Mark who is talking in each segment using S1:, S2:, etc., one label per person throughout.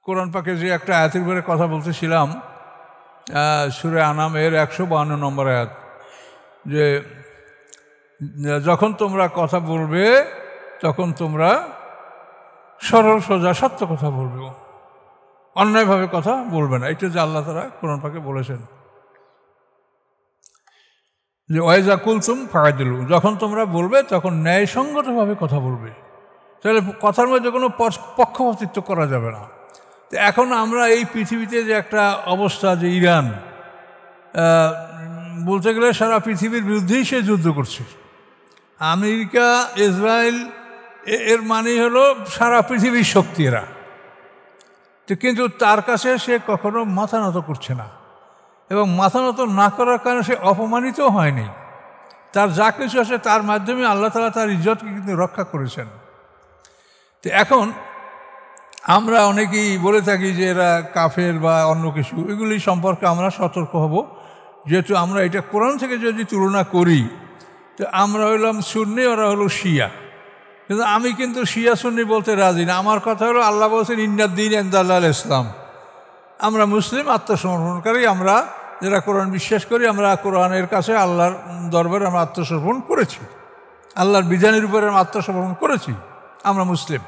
S1: কোরআন পাকে যে একটা আয়াতের উপরে কথা বলতেছিলাম, সূরা আনামের 152 নম্বর আয়াত, যে যখন তোমরা কথা বলবে তখন তোমরা সরল সোজা সত্য কথা বলবে, অন্যায়ভাবে কথা বলবে না। এটা যে আল্লাহ তাআলা কোরআন পাকে বলেছেন যে ওয়াইজা কুলতুম ফাআদিলু, যখন তোমরা বলবে তখন ন্যায়সঙ্গতভাবে কথা বলবে। তাহলে কথার মধ্যে কোনো পক্ষপাতিত্ব করা যাবে না। তো এখন আমরা এই পৃথিবীতে যে একটা অবস্থা, যে ইরান বলতে গেলে সারা পৃথিবীর বিরুদ্ধেই সে যুদ্ধ করছে, আমেরিকা ইসরায়েল, এর মানে হলো সারা পৃথিবীর শক্তি এরা। তো কিন্তু তার কাছে সে কখনো মাথা নত করছে না, এবং মাথা নত না করার কারণে সে অপমানিত হয়নি। তার যা কিছু আছে তার মাধ্যমে আল্লাহ তাআলা তার ইজ্জতকে কিন্তু রক্ষা করেছেন। তো এখন আমরা অনেকেই বলে থাকি যে এরা কাফের বা অন্য কিছু, এগুলি সম্পর্কে আমরা সতর্ক হব। যেহেতু আমরা এটা কোরআন থেকে যদি তুলনা করি, তো আমরা হইলাম সুন্নি, ওরা হলো শিয়া। কিন্তু আমি কিন্তু শিয়া সুন্নি বলতে রাজি না। আমার কথা হলো, আল্লাহ বলছেন ইন্নাদ্দীন ইনদাল্লাহিল ইসলাম। আমরা মুসলিম, আত্মসমর্পণকারী, আমরা যারা কোরআন বিশ্বাস করি, আমরা কোরআনের কাছে আল্লাহর দরবারে আমরা আত্মসমর্পণ করেছি, আল্লাহর বিধানের উপরে আমরা আত্মসমর্পণ করেছি। আমরা মুসলিম,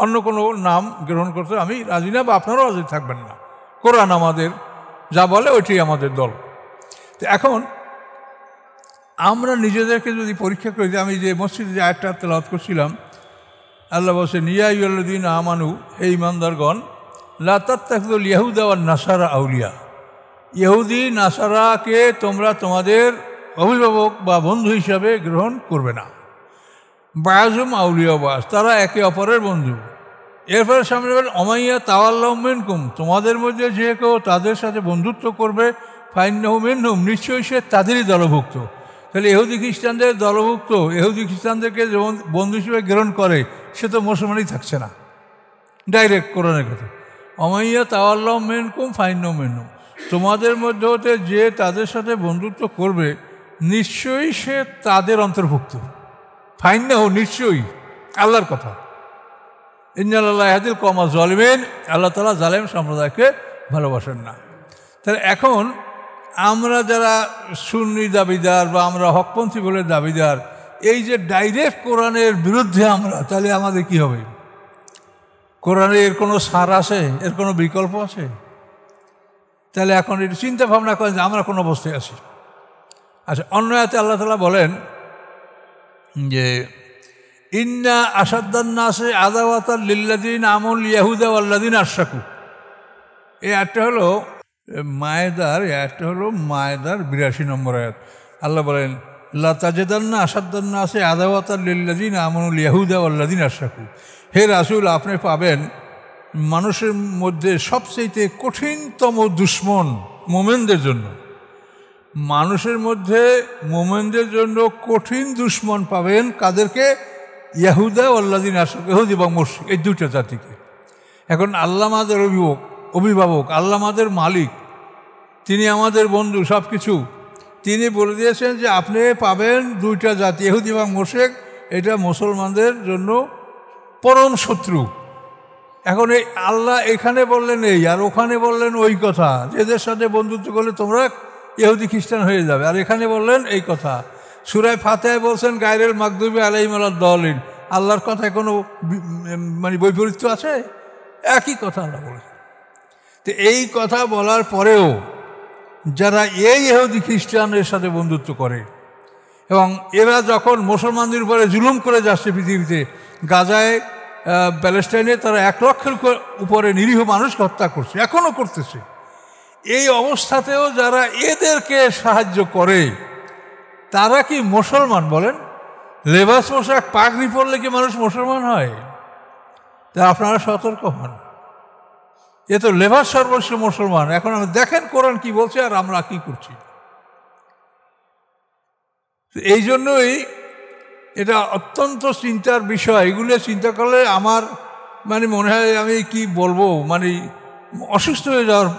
S1: অন্য কোনো নাম গ্রহণ করতে আমি রাজি না, বা আপনারাও রাজি থাকবেন না। কোরআন আমাদের যা বলে ওইটাই আমাদের দল। তো এখন আমরা নিজেদেরকে যদি পরীক্ষা করি, যে আমি যে মসজিদে যে আয়াতটা তেলাওয়াত করছিলাম, আল্লাহ বলছেন ইয়া আইয়ুহাল্লাযীনা আমানু, হে ঈমানদারগণ, লা তাত্তাখিযুল ইয়াহুদা ওয়ান নাসারা আউলিয়া, ইহুদি নাসারাকে তোমরা তোমাদের অভিভাবক বা বন্ধু হিসাবে গ্রহণ করবে না। বাযুম আউলিয়া বাস, তারা একে অপরের বন্ধু। এরপরে সামনে বলেন ওমাইয়া তাওয়াল্লাহু মিনকুম, তোমাদের মধ্যে যে কেউ তাদের সাথে বন্ধুত্ব করবে, ফাইন্নাহু মিনহুম, নিশ্চয়ই সে তাদেরই দলভুক্ত। তাহলে ইহুদি খ্রিস্টানদের দলভুক্ত, ইহুদি খ্রিস্টানদেরকে যেমন বন্ধু হিসেবে গ্রহণ করে, সে তো মুসলমানই থাকছে না। ডাইরেক্ট কোরআনের কথা, ওমাইয়া তাওয়াল্লাহু মিনকুম ফাইন্নাহু মিনহুম, তোমাদের মধ্যে হতে যে তাদের সাথে বন্ধুত্ব করবে, নিশ্চয়ই সে তাদের অন্তর্ভুক্ত। ফাইন্নাহু, নিশ্চয়ই, আল্লাহর কথা। ইন্নাল্লাহা ইয়াহদিল কওমাজ জালিমিন, আল্লাহ তাআলা জালেম সম্প্রদায়কে ভালোবাসেন না। তাহলে এখন আমরা যারা সুন্নি দাবিদার বা আমরা হকপন্থী বলে দাবিদার, এই যে ডাইরেক্ট কোরআনের বিরুদ্ধে আমরা, তাহলে আমাদের কি হবে? কোরআনে এর কোনো সার আছে? এর কোনো বিকল্প আছে? তাহলে এখন একটু চিন্তা ভাবনা করেন যে আমরা কোন অবস্থায় আছি। আচ্ছা, অন্য আয়াতে আল্লাহ তাআলা বলেন যে ইন্না আসাদ্দান নাসে আদাওয়াতাল লিল্লাযিনা আমানুল ইয়াহুদা ওয়াল্লাযিনা আশরাকু। এই আয়াতটা হলো মায়েদার 82 নম্বর আয়াত। আল্লাহ বলেন লা তাজিদান্না আসাদ্দান নাসে আদাওয়াতাল লিল্লাযিনা আমানুল ইয়াহুদা ওয়াল্লাযিনা আশরাকু। হে রাসূল, আপনি পাবেন মানুষের মধ্যে সবচেয়ে কঠিনতম দুশ্মন মোমেনদের জন্য। মানুষের মধ্যে মোমেনদের জন্য কঠিন দুশ্মন পাবেন কাদেরকে? ইয়াহুদা ওয়াল্লাযিনা আশরাকু, ইহুদি এবং মুশরিক, এই দুইটা জাতিকে। এখন আল্লাহ আমাদের অভিভাবক, আল্লাহ আমাদের মালিক, তিনি আমাদের বন্ধু, সব কিছু। তিনি বলে দিয়েছেন যে আপনি পাবেন দুইটা জাতি, ইহুদি এবং মুশরিক, এটা মুসলমানদের জন্য পরম শত্রু। এখন এই আল্লাহ এখানে বললেন এই, আর ওখানে বললেন ওই কথা, এদের সাথে বন্ধুত্ব করলে তোমরা ইহুদি খ্রিস্টান হয়ে যাবে, আর এখানে বললেন এই কথা। সূরা ফাতিহায় বলছেন গায়রুল মাগদুবি আলাইহিম ওয়ালাদ-দাল্লিন। আল্লাহর কথায় কোনো মানে বৈপরীত্য আছে? একই কথা আল্লাহ বলেছেন। তো এই কথা বলার পরেও যারা এই ইহুদি খ্রিস্টানের সাথে বন্ধুত্ব করে, এবং এরা যখন মুসলমানদের উপরে জুলুম করে যাচ্ছে পৃথিবীতে, গাজায়, প্যালেস্টাইনে তারা 1 লক্ষের উপরে নিরীহ মানুষকে হত্যা করছে, এখনও করতেছে। এই অবস্থাতেও যারা এদেরকে সাহায্য করে, তারা কি মুসলমান বলেন? লেবাস পোশাক পাগড়ি পরলে কি মানুষ মুসলমান হয়? তা আপনারা সতর্ক হন। এ তো লেবাস সর্বস্ব মুসলমান। এখন আমরা দেখেন কোরআন কি বলছে আর আমরা কি করছি। এই জন্যই এটা অত্যন্ত চিন্তার বিষয়। এগুলো চিন্তা করলে আমার মনে হয় আমি কি বলবো, অসুস্থ হয়ে যাওয়ার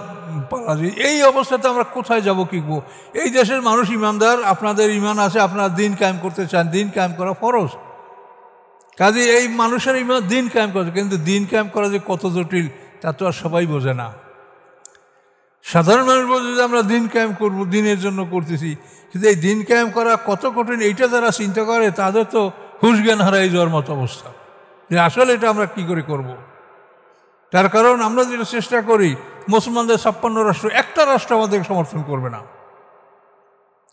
S1: পালা। এই অবস্থাতে আমরা কোথায় যাব, কি করবো? এই দেশের মানুষ ইমানদার, আপনাদের ইমান আছে, আপনারা দিন কায়েম করতে চান, দিন কায়েম করা ফরজ। কাজে এই মানুষের ইমান দিন কায়েম করছে, কিন্তু দিন কায়েম করা যে কত জটিল তা তো আর সবাই বোঝে না। সাধারণ মানুষ বোঝে যে আমরা দিন কায়েম করব, দিনের জন্য করতেছি, কিন্তু এই দিন কায়েম করা কত কঠিন এইটা যারা চিন্তা করে তাদের তো হুঁশ জ্ঞান হারাই যাওয়ার মতো অবস্থা, যে আসলে এটা আমরা কি করে করব। তার কারণ আমরা যেটা চেষ্টা করি, মুসলমানদের 56 রাষ্ট্র, একটা রাষ্ট্র আমাদের সমর্থন করবে না।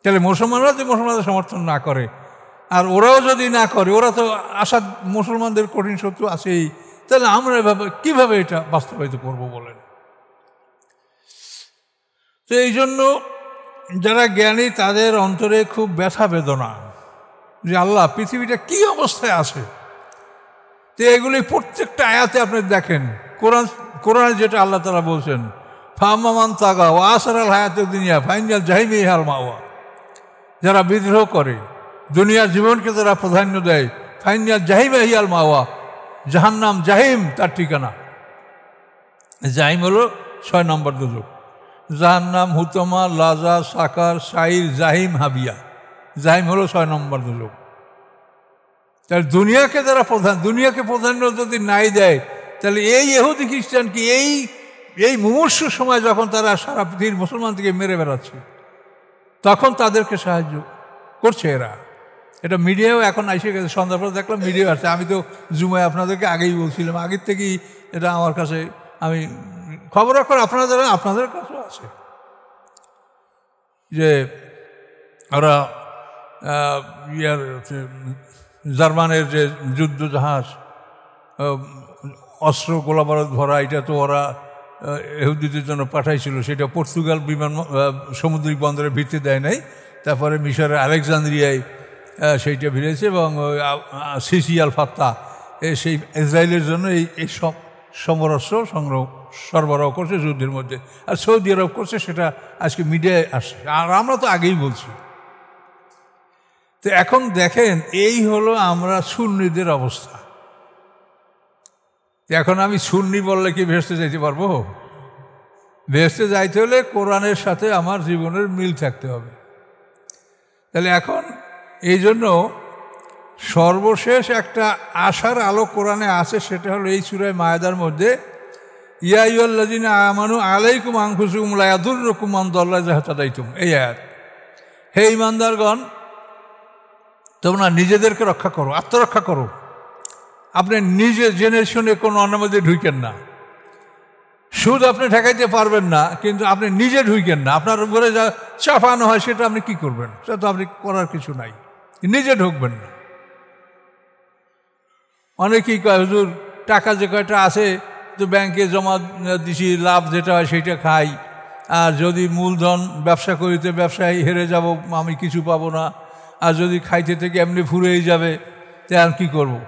S1: তাহলে মুসলমানরা যদি মুসলমানদের সমর্থন না করে, আর ওরাও যদি না করে, ওরা তো আসাদ মুসলমানদের কঠিন শত্রু আছেই, তাহলে আমরা কিভাবে এটা বাস্তবায়িত করব বলেন। তো এই জন্য যারা জ্ঞানী তাদের অন্তরে খুব ব্যথা বেদনা যে আল্লাহ পৃথিবীটা কি অবস্থায় আছে। তো এগুলি প্রত্যেকটা আয়াতে আপনি দেখেন, কোরআনে যেটা আল্লাহ তাআলা বলছেন, ফাম্মান তাগা ওয়া আসরাল হায়াতুদ দুনিয়া ফাইনাল জাহিমি হাল মাওয়া, যারা বিদ্রোহ করে, দুনিয়ার জীবনকে যারা প্রাধান্য দেয়, ফাইনাল জাহিমে হিয়াল মাওয়া, জাহান্নাম জাহিম তার ঠিকানা। জাহিম হলো 6 নম্বর দুজক, জাহান্নাম, হুতমা, লাজা, সাকার, সাইর, জাহিম, হাবিয়া। জাহিম হলো 6 নম্বর দুজক। তাহলে দুনিয়াকে যারা দুনিয়াকে প্রাধান্য যদি নাই দেয়, তাহলে এই ইহুদি খ্রিস্টান কি এই মুমূর্ষু সময় যখন তারা সারা পৃথিবীর মুসলমান থেকে মেরে বেড়াচ্ছে, তখন তাদেরকে সাহায্য করছে এরা। এটা মিডিয়াও এখন এসে গেছে, সন্ধ্যার পর দেখলাম মিডিয়া আছে। আমি তো জুমায় আপনাদেরকে আগেই বলছিলাম, আগের থেকেই এটা আমার কাছে, আমি খবর আপনারা যারা আপনাদের কাছেও আছে, যে ওরা জার্মানের যে যুদ্ধ জাহাজ, অস্ত্র গোলাবারুদ ভরা, এটা তো ওরা ইহুদিদের জন্য পাঠাইছিল, সেটা পর্তুগাল সামুদ্রিক বন্দরে ভিড়তে দেয় নাই। তারপরে মিশরের আলেকজান্দ্রিয়ায় সেইটা ভিড়েছে, এবং সিসি আল ফাত্তা সেই ইসরায়েলের জন্য এই সব সমরাস্ত্র সরবরাহ করছে যুদ্ধের মধ্যে, আর সৌদি আরব করছে, সেটা আজকে মিডিয়ায় আসছে, আর আমরা তো আগেই বলছি। তো এখন দেখেন, এই হলো আমরা সুন্নিদের অবস্থা। এখন আমি সুন্নি বললে কি ভেস্তে যাইতে পারবো? ভেস্তে যাইতে হলে কোরআনের সাথে আমার জীবনের মিল থাকতে হবে। তাহলে এখন এই জন্য সর্বশেষ একটা আশার আলো কোরআনে আছে, সেটা হলো এই সূরা মায়েদার মধ্যে, ইয়া আইয়ুহাল্লাযীনা আমানু আলাইকুম আনফুসাকুম লা ইয়াদুররুকুম মান দাল্লা ইযা ইহতাদাইতুম। এই আয়াত, হে ঈমানদারগণ, তোমরা নিজেদেরকে রক্ষা করো, আত্মরক্ষা করো। আপনি নিজে জেনে শুনে কোনো অন্যের মধ্যে ঢুকেন না। সুদ আপনি ঠেকাইতে পারবেন না, কিন্তু আপনি নিজে ঢুকেন না। আপনার উপরে যা চাপানো হয় সেটা আপনি কি করবেন? সেটা তো আপনি করার কিছু নাই, নিজে ঢুকবেন না। অনেকেই কয়, হুজুর টাকা যে কয়টা আছে তো ব্যাংকে জমা দিছি, লাভ যেটা হয় সেইটা খাই, আর যদি মূলধন ব্যবসা করিতে ব্যবসায় হেরে যাব, আমি কিছু পাবো না, আর যদি খাইতে থেকে এমনি ফুরেই যাবে, তা আর কী করবো?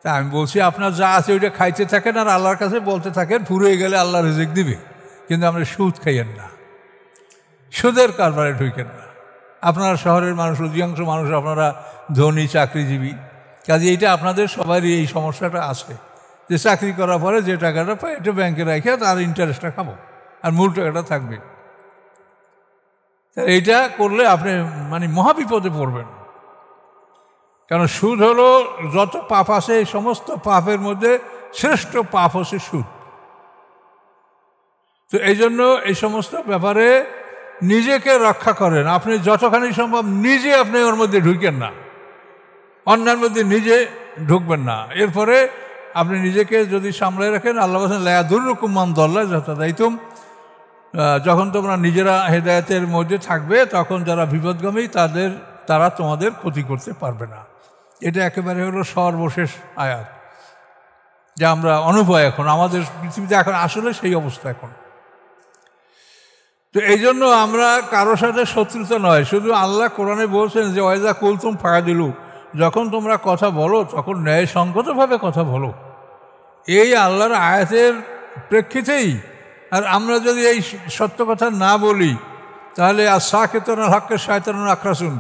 S1: তা আমি বলছি, আপনার যা আছে ওইটা খাইতে থাকেন, আর আল্লাহর কাছে বলতে থাকেন, ফুরে গেলে আল্লাহ রিজিক দিবে, কিন্তু আমরা সুদ খাইয়েন না, সুদের কারবারে ঢুকেন না। আপনারা শহরের মানুষ, অধিকাংশ মানুষ আপনারা ধনী চাকরিজীবী, কাজে এইটা আপনাদের সবারই এই সমস্যাটা আছে, যে চাকরি করার পরে যে টাকাটা পাই এটা ব্যাংকে রেখে তার ইন্টারেস্টটা খাবো, আর মূল টাকাটা থাকবে। এইটা করলে আপনি মানে মহাবিপদে পড়বেন। কারণ সুদ হলো, যত পাপ আছে এই সমস্ত পাপের মধ্যে শ্রেষ্ঠ পাপ হচ্ছে সুদ। তো এই জন্য এই সমস্ত ব্যাপারে নিজেকে রক্ষা করেন। আপনি যতখানি সম্ভব নিজে আপনি ওর মধ্যে ঢুকেন না, অন্যের মধ্যে নিজে ঢুকবেন না। এরপরে আপনি নিজেকে যদি সামলাই রাখেন, আল্লাহ বলেন লা ইয়াদুররুকুম মান দাল্লা ইযা ইহতাদাইতুম, যখন তোমরা নিজেরা হেদায়েতের মধ্যে থাকবে, তখন যারা বিপদগামী তারা তোমাদের ক্ষতি করতে পারবে না। এটা একেবারে হলো সর্বশেষ আয়াত, যা আমরা অনুভব এখন আমাদের পৃথিবীতে এখন আসলে সেই অবস্থা এখন। তো এই জন্য আমরা কারোর সাথে শত্রুতা নয়, শুধু আল্লাহ কোরআনে বলছেন যে ওয়াইজা কুলতুম ফায়াদিলু, যখন তোমরা কথা বলো তখন ন্যায়সঙ্গতভাবে কথা বলো। এই আল্লাহর আয়াতের প্রেক্ষিতেই। আর আমরা যদি এই সত্য কথা না বলি, তাহলে আর সাকেতনার হককে শয়তানুন আখরাসুন,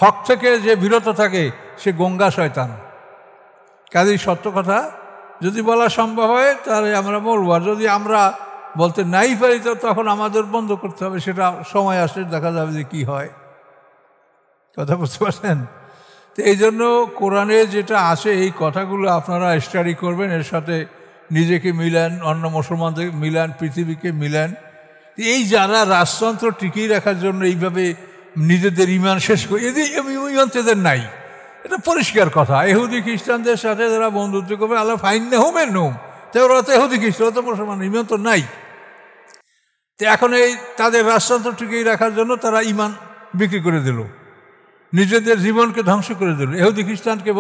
S1: হক থেকে যে বিরত থাকে সে গঙ্গা শয়তান। কাজেই সত্য কথা যদি বলা সম্ভব হয় তাহলে আমরা বলবো, আর যদি আমরা বলতে নাই পারি তো তখন আমাদের বন্ধ করতে হবে। সেটা সময় আসলে দেখা যাবে যে কী হয়। কথা বুঝতে পারছেন? তো এই জন্য কোরআনে যেটা আছে এই কথাগুলো আপনারা স্টাডি করবেন, এর সাথে নিজেকে মিলান, অন্য মুসলমানদের মিলান, পৃথিবীকে মিলান। এই যারা রাজতন্ত্র টিকিয়ে রাখার জন্য এইভাবে নিজেদের ইমান শেষ করে, এদের ইমান তাদের নাই, এটা পরিষ্কার কথা। ইহুদি খ্রিস্টানদের সাথে যারা বন্ধুত্ব করবে, আল্লাহ ফাইন হোমের নোম, তো ওরা তো ইহুদি খ্রিস্টান, ওরা তো মুসলমান, ইমান তো নাই। তো এখন এই তাদের রাজতন্ত্র টিকিয়ে রাখার জন্য তারা ইমান বিক্রি করে দিল, নিজেদের জীবনকে ধ্বংস করে দিল, ইহুদি খ্রিস্টানকে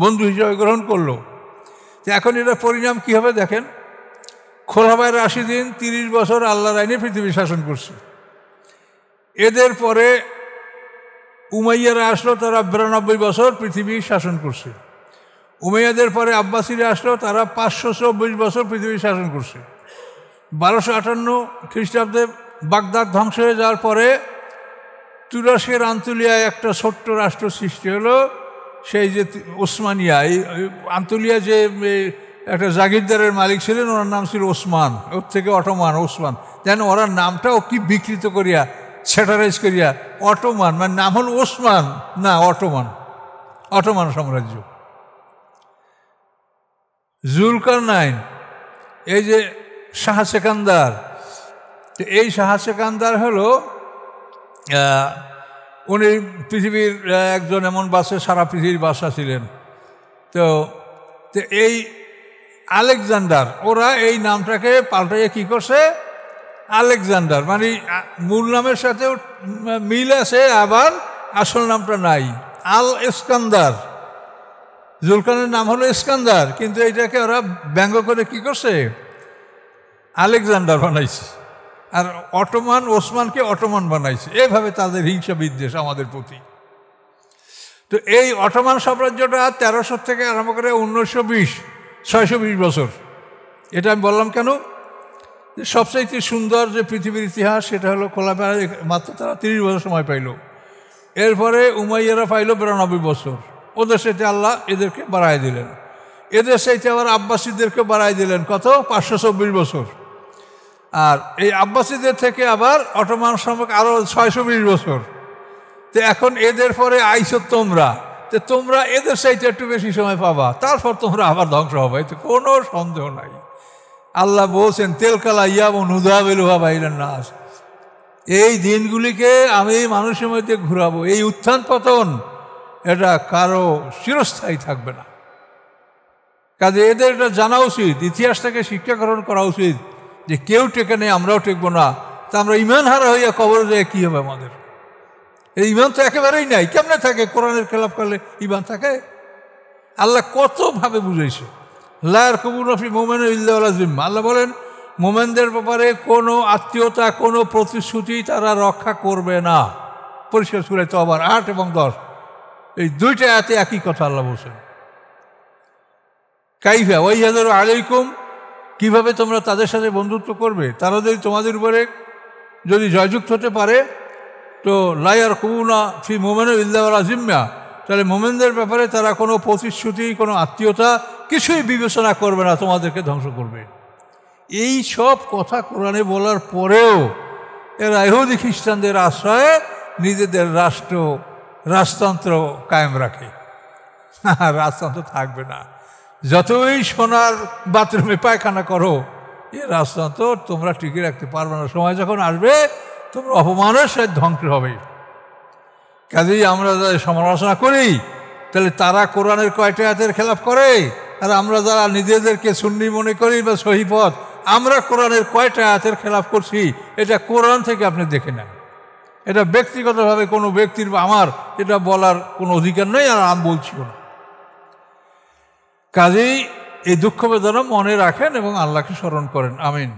S1: বন্ধু হিসাবে গ্রহণ করলো। তো এখন এটা পরিণাম কী হবে দেখেন। খোলাফায়ে রাশিদিন 30 বছর আল্লাহর আইনে পৃথিবী শাসন করছে। এদের পরে উমাইয়ারা আসলো, তারা 92 বছর পৃথিবী শাসন করছে। উমাইয়াদের পরে আব্বাসীরা আসলো, তারা 524 বছর পৃথিবী শাসন করছে। 1258 খ্রিস্টাব্দে বাগদাদ ধ্বংস হয়ে যাওয়ার পরে তুরস্কের আন্তলিয়ায় একটা ছোট্ট রাষ্ট্র সৃষ্টি হলো, সেই যে ওসমানিয়া। এই আন্তলিয়া যে একটা জাগিরদারের মালিক ছিলেন, ওনার নাম ছিল ওসমান, ওর থেকে অটোমান ওসমান। যেন ওরা নামটাও কি বিকৃত করিয়া, স্যাটারাইজ করিয়া অটোমান, মানে নাম হল ওসমান না অটোমান, অটোমান সাম্রাজ্য। জুলকারনাইন, এই যে শাহ সেকান্দার, তো এই শাহ সেকান্দার হলো উনি পৃথিবীর একজন এমন বাদশা, সারা পৃথিবীর বাদশা ছিলেন। তো এই আলেকজান্ডার, ওরা এই নামটাকে পাল্টাইয়ে কি করছে, আলেকজান্ডার, মানে মূল নামের সাথে মিল আছে, আবার আসল নামটা নাই, আল ইস্কান্দার। জুলকানের নাম হলো ইস্কান্দার, কিন্তু এইটাকে ওরা ব্যঙ্গ করে কি করছে, আলেকজান্ডার বানাইছে, আর অটোমান ওসমানকে অটোমান বানাইছে। এইভাবে তাদের হিংসা বিদ্বেষ আমাদের প্রতি। তো এই অটোমান সাম্রাজ্যটা 1300 থেকে আরম্ভ করে 1920, 620 বছর। এটা আমি বললাম কেন, সবচাইতে সুন্দর যে পৃথিবীর ইতিহাস, সেটা হলো খোলাফায়ে, মাত্র তারা 30 বছর সময় পাইল। এরপরে উমাইয়ারা পাইল 92 বছর। ওদের সাথে আল্লাহ এদেরকে বাড়াই দিলেন। এদের সাথে আবার আব্বাসীদেরকে বাড়াই দিলেন কত, 524 বছর। আর এই আব্বাসীদের থেকে আবার অটোমান সম্পর্ক আরও 620 বছর। তো এখন এদের পরে আইসো তোমরা, তো তোমরা এদের সাইতে একটু বেশি সময় পাবা, তারপর তোমরা আবার ধ্বংস হবে, এতে কোনো সন্দেহ নাই। আল্লাহ বলছেন তেলকালা ইয়াব নুদাবেলুহা বাইরের নাস, এই দিনগুলিকে আমি মানুষের মধ্যে ঘুরাবো। এই উত্থান পতন এটা কারো চিরস্থায়ী থাকবে না। কাজে এদের এটা জানা উচিত, ইতিহাসটাকে শিক্ষা গ্রহণ করা উচিত, যে কেউ টেকে নেই, আমরাও টেকবো না। তা আমরা ইমান হারা হইয়া কবরে যায় কী হবে আমাদের? এই ইমান তো একেবারেই নাই। কেমনে থাকে? কোরআনের খেলাফ করলে ইমান থাকে? আল্লাহ কতভাবে বুঝাইছে, লার কবুল রফি মোমেন ইল্লাহ জিম্মা। আল্লাহ বলেন মোমেনদের ব্যাপারে কোনো আত্মীয়তা, কোনো প্রতিশ্রুতি তারা রক্ষা করবে না। পরিষ্কার সূরা তওবার 8 এবং 10, এই দুইটা আয়াতে একই কথা আল্লাহ বলছেন। কাইফা ওয়াইয়াদারু আলাইকুম, কীভাবে তোমরা তাদের সাথে বন্ধুত্ব করবে? তারা যদি তোমাদের উপরে যদি জয়যুক্ত হতে পারে, তো লায়ার কুনা ফি মোমেন ইল্লাহ জিম্মা, তাহলে মোমেনদের ব্যাপারে তারা কোনো প্রতিশ্রুতি, কোনো আত্মীয়তা কিছুই বিবেচনা করবে না, তোমাদেরকে ধ্বংস করবে। এই সব কথা কোরআনে বলার পরেও এরা ইহুদি খ্রিস্টানদের আশ্রয়ে নিজেদের রাজতন্ত্র কায়েম রাখে। রাজতন্ত্র থাকবে না। যতই সোনার বাথরুমে পায়খানা করো, এ রাজতন্ত্র তোমরা টিকে রাখতে পারবে না। সময় যখন আসবে তোমরা অপমানের সাথে ধ্বংস হবে। কাজেই আমরা যারা সমালোচনা করি, তাহলে তারা কোরআনের কয়টা আয়াতের খেলাফ করে, আর আমরা যারা নিজেদেরকে সুন্নি মনে করি বা সহিহ পথ, আমরা কোরআনের কয়টা আয়াতের খেলাফ করছি, এটা কোরআন থেকে আপনি দেখে নেন। এটা ব্যক্তিগতভাবে কোনো ব্যক্তির বা আমার এটা বলার কোনো অধিকার নেই, আর আমি বলছিও না। কাজেই এই দুঃখ বেদনা মনে রাখেন এবং আল্লাহকে স্মরণ করেন। আমিন।